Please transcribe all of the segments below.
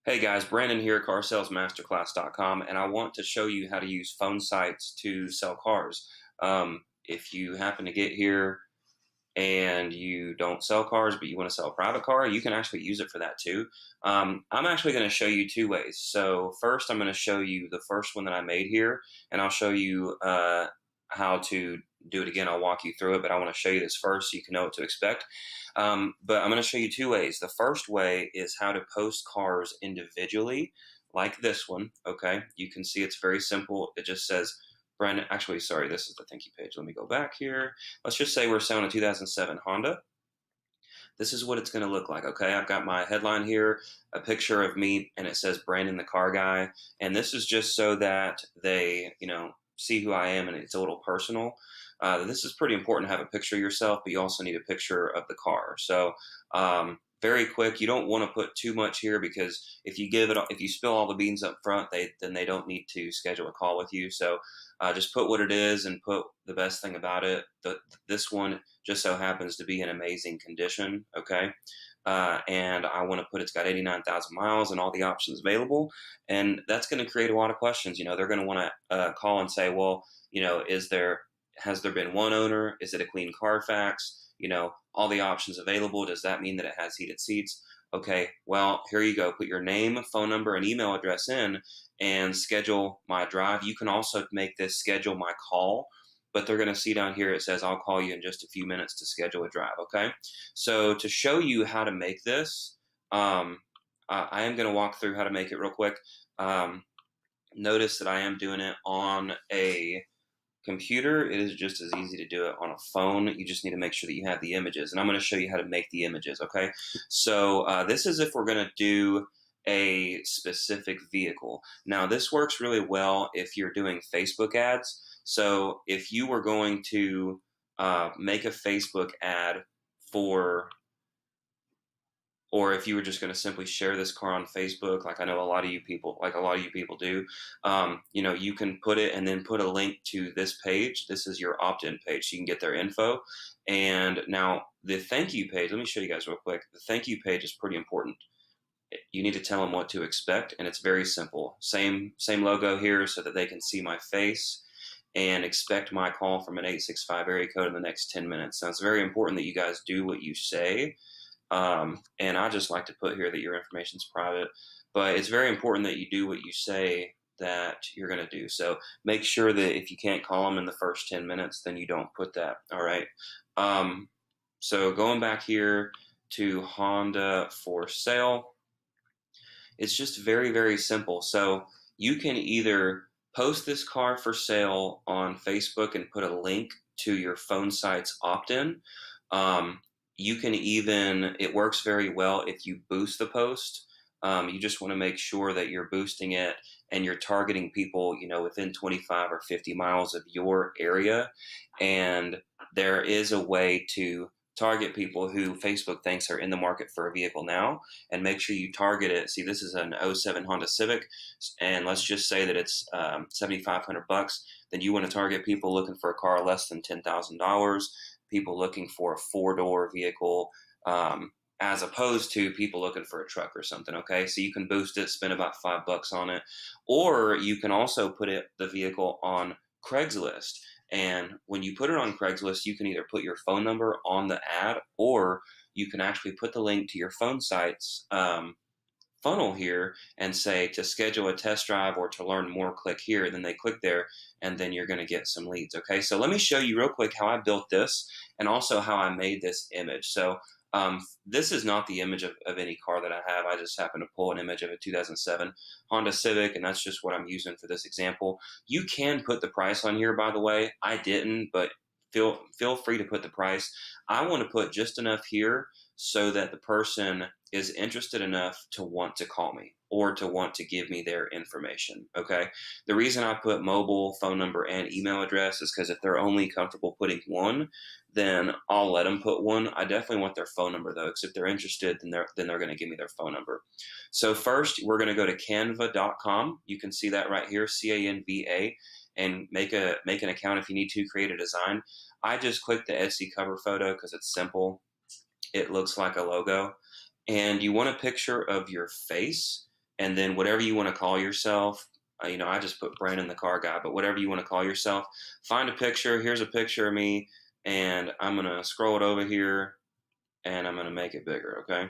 Hey guys, Brandon here, carsalesmasterclass.com, and I want to show you how to use phone sites to sell cars. If you happen to get here and you don't sell cars, but you want to sell a private car, you can actually use it for that too. I'm actually going to show you two ways. So first, I'm going to show you the first one that I made here, and I'll show you how to do it again. I'll walk you through it, but I want to show you this first so you can know what to expect. But I'm going to show you two ways. The first way is how to post cars individually, like this one. Okay, you can see it's very simple. It just says, Brandon, actually, sorry, this is the thank you page. Let me go back here. Let's just say we're selling a 2007 Honda. This is what it's going to look like. Okay, I've got my headline here, a picture of me, and it says Brandon the car guy. And this is just so that they, see who I am, and it's a little personal. This is pretty important to have a picture of yourself, but you also need a picture of the car. So very quick. You don't want to put too much here because if you spill all the beans up front, then they don't need to schedule a call with you. So just put what it is and put the best thing about it. This one just so happens to be in amazing condition. Okay. And I want to put it's got 89,000 miles and all the options available. And that's going to create a lot of questions. They're going to want to call and say, well, has there been one owner? Is it a clean Carfax? All the options available. Does that mean that it has heated seats? Okay, well, here you go. Put your name, phone number, and email address in and schedule my drive. You can also make this schedule my call, but they're going to see down here it says I'll call you in just a few minutes to schedule a drive. Okay, so to show you how to make this, I am going to walk through how to make it real quick. Notice that I am doing it on a computer. It is just as easy to do it on a phone. You just need to make sure that you have the images, and I'm going to show you how to make the images. Okay, so this is if we're going to do a specific vehicle. Now this works really well if you're doing Facebook ads. So if you were going to make a Facebook ad for, or if you were just going to simply share this car on Facebook, like I know a lot of you people do, you can put it and then put a link to this page. This is your opt-in page, so you can get their info. And now the thank you page, let me show you guys real quick. The thank you page is pretty important. You need to tell them what to expect, and it's very simple. Same logo here so that they can see my face and expect my call from an 865 area code in the next 10 minutes. Now, it's very important that you guys do what you say. And I just like to put here that your information is private, but it's very important that you do what you say that you're going to do. So make sure that if you can't call them in the first 10 minutes, then you don't put that. All right. So going back here to Honda for sale, it's just very, very simple. So you can either post this car for sale on Facebook and put a link to your phone site's opt-in. You can even, it works very well if you boost the post. You just want to make sure that you're boosting it and you're targeting people, within 25 or 50 miles of your area. And there is a way to target people who Facebook thinks are in the market for a vehicle now, and make sure you target it. See, this is an '07 Honda Civic, and let's just say that it's $7,500. Then you want to target people looking for a car less than $10,000. People looking for a four-door vehicle, as opposed to people looking for a truck or something. Okay, so you can boost it, spend about $5 on it, or you can also put the vehicle on Craigslist. And when you put it on Craigslist, you can either put your phone number on the ad, or you can actually put the link to your phone site's funnel here and say to schedule a test drive or to learn more, click here. Then they click there, and then you're going to get some leads. Okay, so let me show you real quick how I built this and also how I made this image. So this is not the image of any car that I have. I just happened to pull an image of a 2007 Honda Civic, and that's just what I'm using for this example. You can put the price on here, by the way. I didn't, but feel free to put the price. I want to put just enough here so that the person is interested enough to want to call me or to want to give me their information. Okay. The reason I put mobile, phone number, and email address is because if they're only comfortable putting one, then I'll let them put one. I definitely want their phone number though, because if they're interested, then they're going to give me their phone number. So first, we're going to go to canva.com. You can see that right here, CANVA, and make an account if you need to, create a design. I just clicked the Etsy cover photo because it's simple. It looks like a logo. And you want a picture of your face. and then whatever you want to call yourself. You know, I just put Brandon the car guy, but whatever you want to call yourself, find a picture. Here's a picture of me, and I'm gonna scroll it over here, and I'm gonna make it bigger, okay?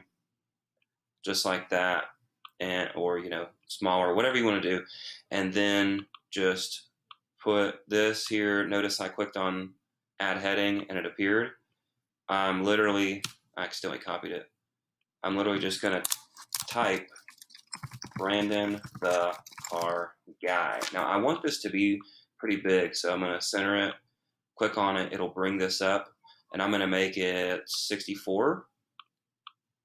Just like that, and or you know, smaller, whatever you want to do, and then just put this here. Notice I clicked on add heading, and it appeared. I'm literally, I accidentally copied it. I'm literally just gonna type Brandon the car guy. Now I want this to be pretty big, so I'm going to center it, click on it, it'll bring this up, and I'm going to make it 64,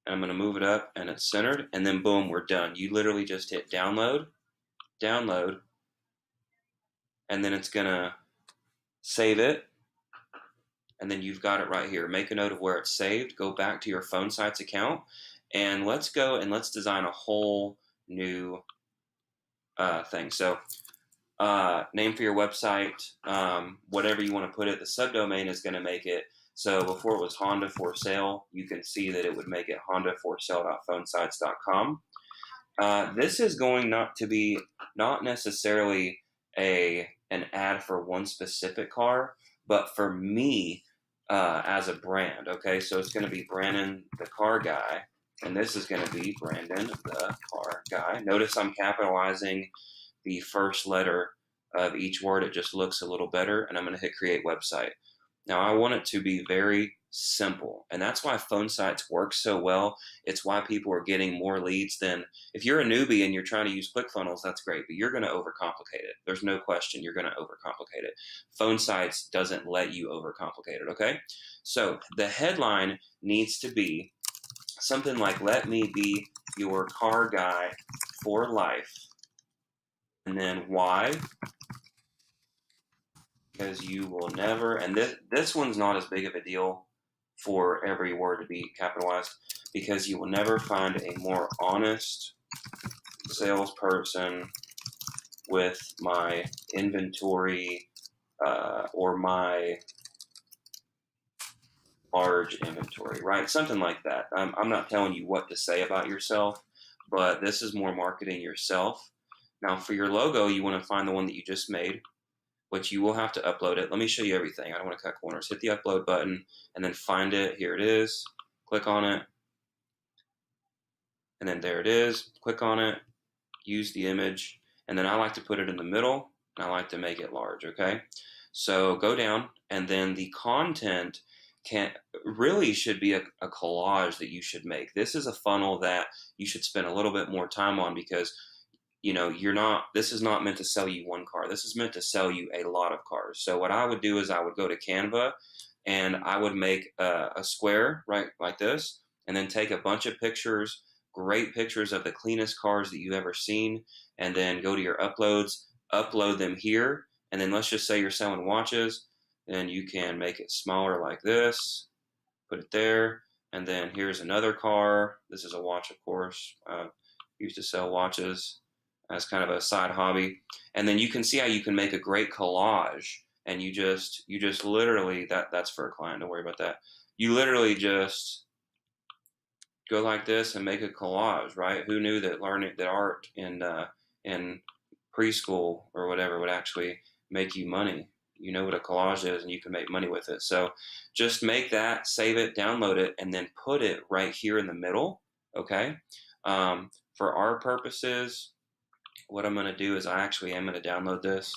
and I'm going to move it up, and it's centered, and then boom, we're done. You literally just hit download, download, and then it's going to save it, and then you've got it right here. Make a note of where it's saved, go back to your Phonesites account, and let's go and let's design a whole new thing. So name for your website, whatever you want to put it. The subdomain is going to make it so before it was Honda for sale, you can see that it would make it hondaforsale.phonesites.com. This is going not to be not necessarily an ad for one specific car, but for me as a brand. Okay, so it's going to be Brandon the car guy, and this is going to be Brandon the car guy. Notice I'm capitalizing the first letter of each word. It just looks a little better, and I'm going to hit create website. Now I want it to be very simple, and that's why Phonesites work so well. It's why people are getting more leads than if you're a newbie and you're trying to use ClickFunnels. That's great, but you're going to overcomplicate it. There's no question you're going to overcomplicate it. Phonesites doesn't let you overcomplicate it. Okay, so the headline needs to be something like "Let me be your car guy for life," and then why? Because you will never, and this one's not as big of a deal for every word to be capitalized, because you will never find a more honest salesperson with my inventory or my large inventory, right? Something like that. I'm not telling you what to say about yourself, but this is more marketing yourself. Now for your logo, you want to find the one that you just made, which you will have to upload it. Let me show you everything. I don't want to cut corners. Hit the upload button and then find it. Here it is. Click on it. And then there it is. Click on it. Use the image. And then I like to put it in the middle, and I like to make it large, okay? So go down, and then the content really should be a collage that you should make. This is a funnel that you should spend a little bit more time on, because you know, this is not meant to sell you one car. This is meant to sell you a lot of cars. So what I would do is I would go to Canva, and I would make a square, right, like this, and then take a bunch of pictures, great pictures of the cleanest cars that you've ever seen, and then go to your uploads, upload them here, and then let's just say you're selling watches, then you can make it smaller like this, put it there, and then here's another car. This is a watch, of course. Used to sell watches as kind of a side hobby, and then you can see how you can make a great collage, and you just literally, that's for a client, don't worry about that. You literally just go like this and make a collage, right? Who knew that learning that art in preschool or whatever would actually make you money? You know what a collage is, and you can make money with it. So just make that, save it, download it, and then put it right here in the middle, okay? For our purposes, what I'm going to do is I actually am going to download this.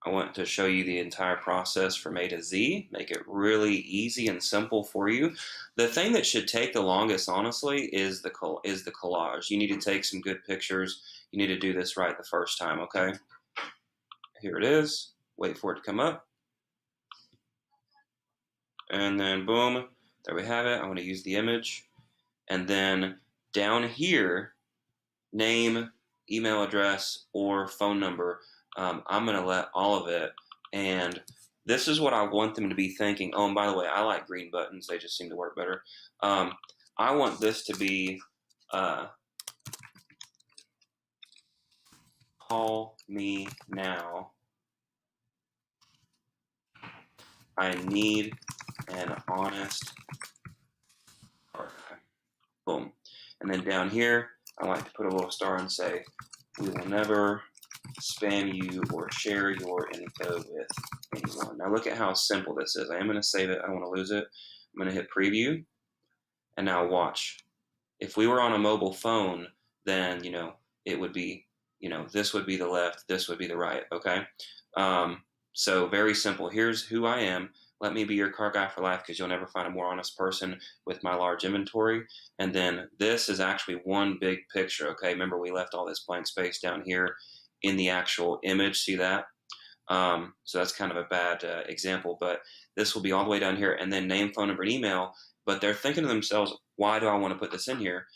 I want to show you the entire process from A to Z, make it really easy and simple for you. The thing that should take the longest, honestly, is the collage. You need to take some good pictures. You need to do this right the first time, okay? Here it is. Wait for it to come up. And then boom, there we have it. I'm going to use the image. And then down here, name, email address, or phone number. I'm going to let all of it, and this is what I want them to be thinking. Oh, and by the way, I like green buttons. They just seem to work better. I want this to be, call me now. I need an honest car guy. Boom. And then down here, I like to put a little star and say, we will never spam you or share your info with anyone. Now look at how simple this is. I am going to save it. I don't want to lose it. I'm going to hit preview. And now watch. If we were on a mobile phone, then, it would be, this would be the left, this would be the right, okay? So very simple. Here's who I am. Let me be your car guy for life, because you'll never find a more honest person with my large inventory. And then this is actually one big picture, okay? Remember, we left all this blank space down here in the actual image. See that? So that's kind of a bad example, but this will be all the way down here, and then name, phone number, and email. But they're thinking to themselves, why do I want to put this in here?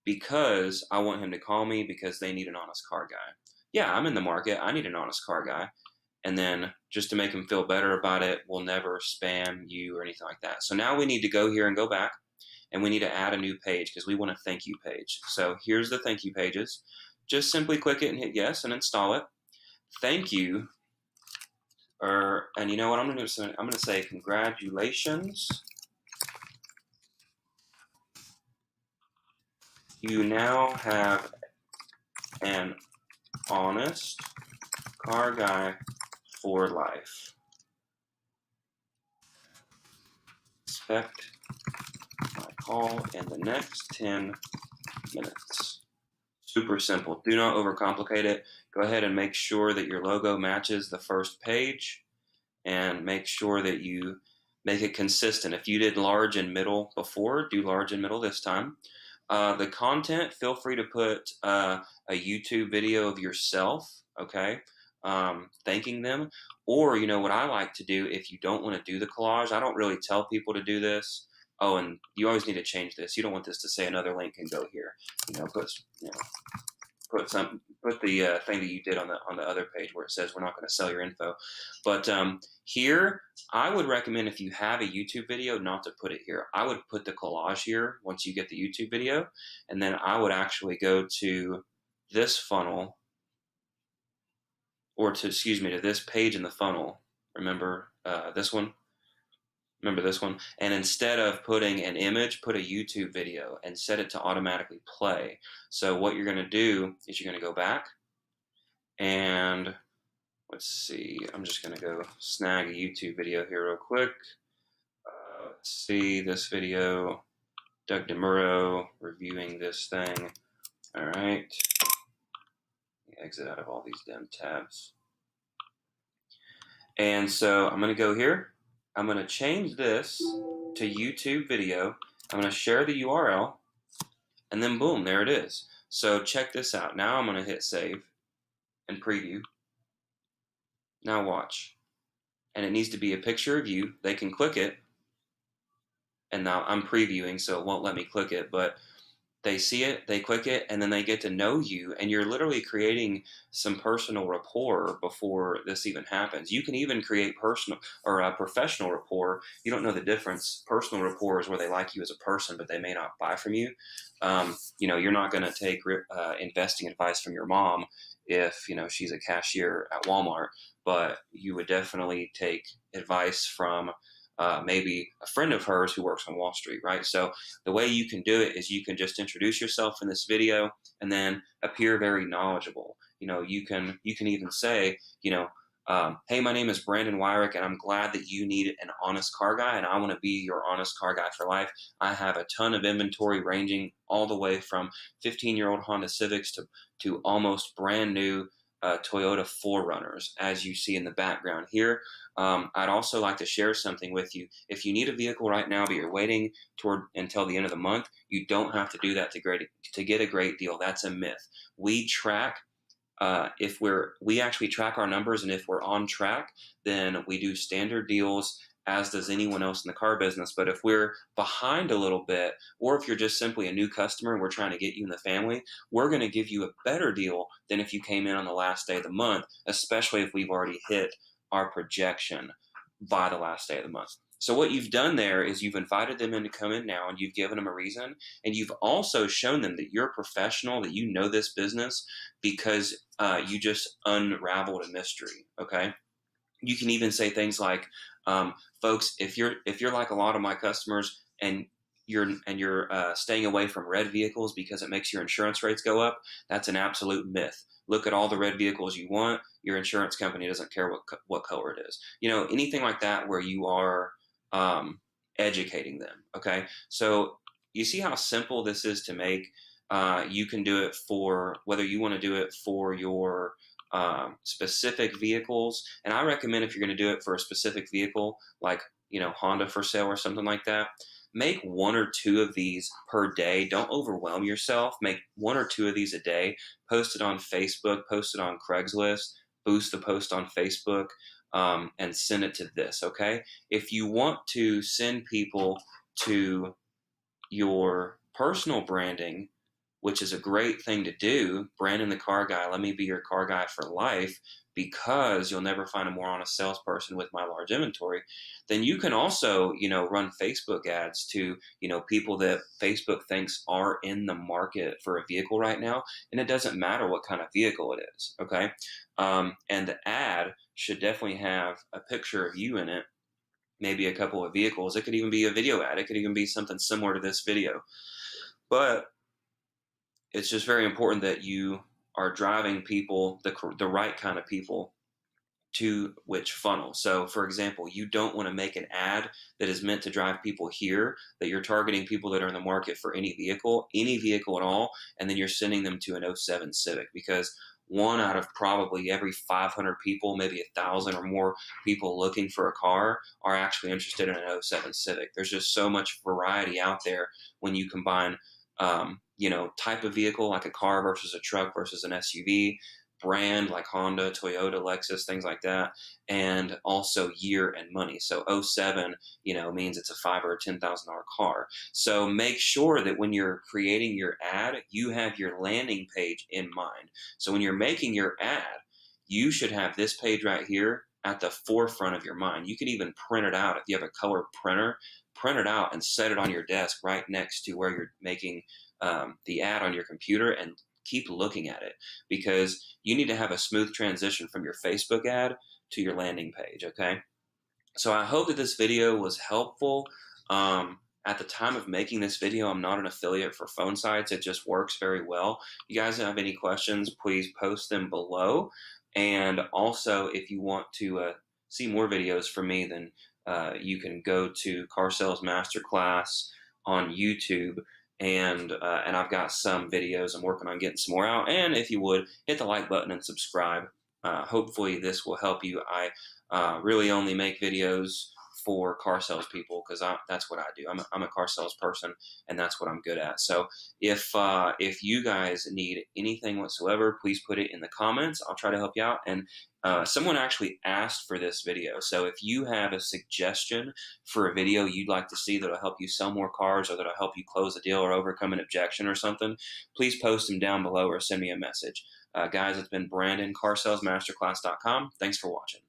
Because I want him to call me because they need an honest car guy. Yeah, I'm in the market. I need an honest car guy. And then just to make him feel better about it, we'll never spam you or anything like that. So now we need to go here and go back, and we need to add a new page because we want a thank you page. So here's the thank you pages. Just simply click it and hit yes and install it. Thank you. And you know what I'm going to do? I'm going to say congratulations. You now have an honest car guy for life. Expect my call in the next 10 minutes. Super simple. Do not overcomplicate it. Go ahead and make sure that your logo matches the first page, and make sure that you make it consistent. If you did large and middle before, do large and middle this time. The content, feel free to put a YouTube video of yourself, okay, thanking them. Or, what I like to do, if you don't want to do the collage, I don't really tell people to do this. Oh, and you always need to change this. You don't want this to say another link and go here. Put the thing that you did on the other page where it says we're not going to sell your info. But here, I would recommend, if you have a YouTube video, not to put it here. I would put the collage here once you get the YouTube video, and then I would actually go to this funnel, or to this page in the funnel. Remember this one? Remember this one? And instead of putting an image, put a YouTube video and set it to automatically play. So what you're going to do is you're going to go back, and let's see, I'm just going to go snag a YouTube video here real quick. Let's see this video, Doug DeMuro reviewing this thing. All right. Exit out of all these damn tabs. And so I'm going to go here. I'm going to change this to YouTube video. I'm going to share the URL, and then boom, there it is. So check this out. Now I'm going to hit save and preview. Now watch. And it needs to be a picture of you. They can click it. And now I'm previewing, so it won't let me click it, but they see it, they click it, and then they get to know you, and you're literally creating some personal rapport before this even happens. You can even create personal or professional rapport. You don't know the difference. Personal rapport is where they like you as a person, but they may not buy from you. You're not going to take investing advice from your mom if she's a cashier at Walmart, but you would definitely take advice from maybe a friend of hers who works on Wall Street, right? So the way you can do it is you can just introduce yourself in this video and then appear very knowledgeable. You can even say, hey, my name is Brandon Wyrick, and I'm glad that you need an honest car guy, and I want to be your honest car guy for life. I have a ton of inventory ranging all the way from 15-year-old Honda Civics to almost brand new Toyota 4Runners, as you see in the background here. I'd also like to share something with you. If you need a vehicle right now, but you're waiting until the end of the month, you don't have to do that to get a great deal. That's a myth. We track. We actually track our numbers, and if we're on track, then we do standard deals, as does anyone else in the car business. But if we're behind a little bit, or if you're just simply a new customer and we're trying to get you in the family, we're going to give you a better deal than if you came in on the last day of the month, especially if we've already hit our projection by the last day of the month. So what you've done there is you've invited them in to come in now, and you've given them a reason, and you've also shown them that you're a professional, that you know this business, because you just unraveled a mystery, okay? You can even say things like, folks, if you're like a lot of my customers, and you're staying away from red vehicles because it makes your insurance rates go up, that's an absolute myth. Look at all the red vehicles you want. Your insurance company doesn't care what color it is. Anything like that where you are um, educating them. Okay, so you see how simple this is to make. You can do it for whether you want to do it for your specific vehicles, and I recommend if you're going to do it for a specific vehicle, like Honda for sale or something like that, make one or two of these per day. Don't overwhelm yourself. Make one or two of these a day. Post it on Facebook, post it on Craigslist, boost the post on Facebook, and send it to this, okay? If you want to send people to your personal branding, which is a great thing to do, Brandon the Car Guy, let me be your car guy for life, because you'll never find a more honest salesperson with my large inventory, then you can also, run Facebook ads to, people that Facebook thinks are in the market for a vehicle right now. And it doesn't matter what kind of vehicle it is, okay? And the ad should definitely have a picture of you in it, maybe a couple of vehicles. It could even be a video ad. It could even be something similar to this video. But it's just very important that you are driving people, the right kind of people, to which funnel. So, for example, you don't want to make an ad that is meant to drive people here, that you're targeting people that are in the market for any vehicle at all, and then you're sending them to an '07 Civic, because one out of probably every 500 people, maybe 1,000 or more people looking for a car are actually interested in an '07 Civic. There's just so much variety out there when you combine type of vehicle, like a car versus a truck versus an SUV, brand like Honda, Toyota, Lexus, things like that, and also year and money. So '07, means it's a $5,000 or $10,000 car. So make sure that when you're creating your ad, you have your landing page in mind. So when you're making your ad, you should have this page right here at the forefront of your mind. You can even print it out if you have a color printer. Print it out and set it on your desk right next to where you're making the ad on your computer, and keep looking at it, because you need to have a smooth transition from your Facebook ad to your landing page, okay? So I hope that this video was helpful. At the time of making this video, I'm not an affiliate for Phonesites. It just works very well. You guys have any questions, please post them below. And also, if you want to see more videos from me, then you can go to Car Sales Masterclass on YouTube, and I've got some videos. I'm working on getting some more out. And if you would, hit the like button and subscribe. Hopefully this will help you. I really only make videos for car salespeople, because that's what I do. I'm a car salesperson, and that's what I'm good at. So if you guys need anything whatsoever, please put it in the comments. I'll try to help you out. And someone actually asked for this video. So if you have a suggestion for a video you'd like to see that'll help you sell more cars, or that'll help you close a deal or overcome an objection or something, please post them down below or send me a message. Guys, it's been Brandon, carsalesmasterclass.com. Thanks for watching.